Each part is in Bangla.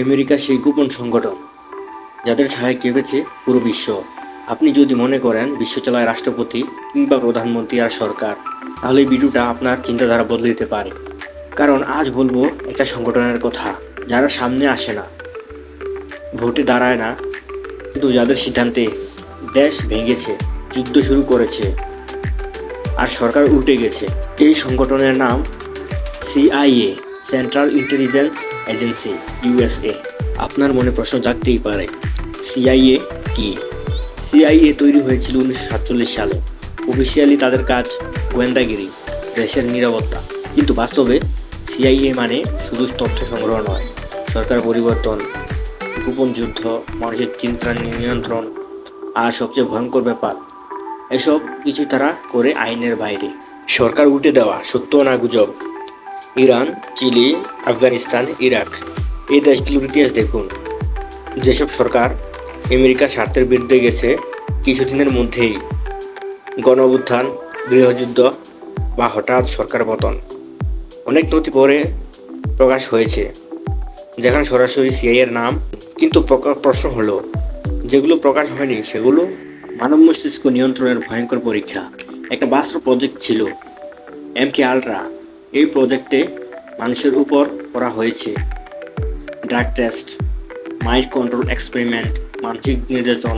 আমেরিকা সেই গোপন সংগঠন যাদের ছায়ায় কেঁপেছে পুরো বিশ্ব। আপনি যদি মনে করেন বিশ্ব চালায় রাষ্ট্রপতি কিংবা প্রধানমন্ত্রী আর সরকার, তাহলে এই ভিডিওটা আপনার চিন্তাধারা বদলে দিতে পারে। কারণ আজ বলবো একটা সংগঠনের কথা যারা সামনে আসে না, ভোটে দাঁড়ায় না, কিন্তু যাদের সিদ্ধান্তে দেশ ভেঙেছে, যুদ্ধ শুরু করেছে আর সরকার উল্টে গেছে। এই সংগঠনের নাম CIA, central intelligence agency, USA. আপনার মনে প্রশ্ন জাগতেই পারে, সিআইএ কি? সিআইএ তৈরি হয়েছিল 1947 সালে। অফিসিয়ালি তাদের কাজ গোয়েন্দাগিরি, দেশের নিরাপত্তা। কিন্তু বাস্তবে সিআইএ মানে শুধু তথ্য সংগ্রহ নয়, সরকার পরিবর্তন, গোপন যুদ্ধ, মানুষের চিন্তা নিয়ন্ত্রণ, আর সবচেয়ে ভয়ঙ্কর ব্যাপার, এসব কিছু তারা করে আইনের বাইরে। সরকার উল্টে দেওয়া, সত্য না গুজব। ইরান, চিলি, আফগানিস্তান, ইরাক, এই দেশগুলোর ইতিহাস দেখুন। যেসব সরকার আমেরিকার স্বার্থের বিরুদ্ধে গেছে, কিছুদিনের মধ্যেই গণঅভ্যুত্থান, গৃহযুদ্ধ বা হঠাৎ সরকার পতন। অনেক নথি পরে প্রকাশ হয়েছে যেখানে সরাসরি সিআইএর নাম। কিন্তু প্রশ্ন হলো, যেগুলো প্রকাশ হয়নি সেগুলো মানব মস্তিষ্ক নিয়ন্ত্রণের ভয়ঙ্কর পরীক্ষা। একটা বাস্তব প্রজেক্ট ছিল MK আল্ট্রা। এই প্রজেক্টে মানুষের উপর করা হয়েছে drug test, mind control experiment, মানসিক নির্যাতন।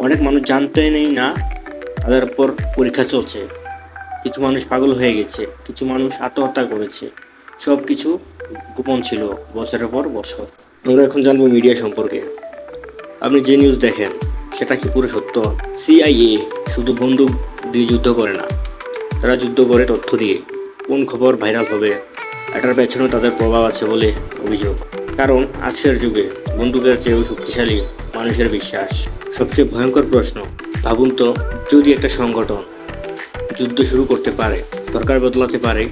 অনেক মানুষ জানতেই না তাদের উপর পরীক্ষা চলছে। কিছু মানুষ পাগল হয়ে গেছে, কিছু মানুষ আত্মহত্যা করেছে। সব কিছু গোপন ছিল বছরের পর বছর। আমরা এখন জানবো মিডিয়া সম্পর্কে। আপনি যে নিউজ দেখেন সেটা কি পুরো সত্য? সিআইএ শুধু বন্দুক দিয়ে যুদ্ধ করে না, তারা যুদ্ধ করে তথ্য দিয়ে। কোন খবর ভাইরাল হবে, এটার পেছনেও তাদের প্রভাব আছে বলে অভিযোগ। কারণ আজকের যুগে বন্দুকের চেয়েও শক্তিশালী মানুষের বিশ্বাস। সবচেয়ে ভয়ঙ্কর প্রশ্ন, ভাবুন তো, যদি একটা সংগঠন যুদ্ধ শুরু করতে পারে, সরকার বদলাতে পারে,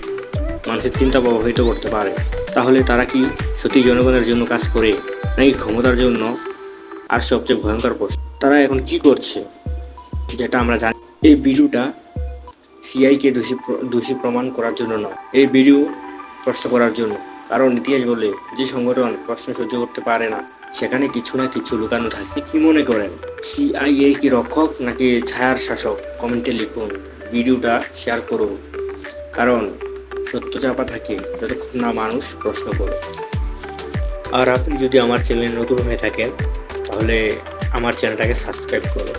মানুষের চিন্তা প্রভাবিত করতে পারে, তাহলে তারা কি সত্যি জনগণের জন্য কাজ করে নাকি ক্ষমতার জন্য? আর সবচেয়ে ভয়ঙ্কর প্রশ্ন, তারা এখন কি করছে যেটা আমরা জানি? এই ভিডিওটা সিআইকে দোষী প্রমাণ করার জন্য নয়, এই ভিডিও প্রশ্ন করার জন্য। কারণ ইতিহাস বলে যে সংগঠন প্রশ্ন সহ্য করতে পারে না, সেখানে কিছু না কিছু লুকানো থাকে। কি মনে করেন, সিআইএ কি রক্ষক নাকি ছায়ার শাসক? কমেন্টে লিখুন, ভিডিওটা শেয়ার করুন। কারণ সত্য চাপা থাকে যতক্ষণ না মানুষ প্রশ্ন করে। আর আপনি যদি আমার চ্যানেলে নতুন হয়ে থাকেন, তাহলে আমার চ্যানেলটাকে সাবস্ক্রাইব করুন।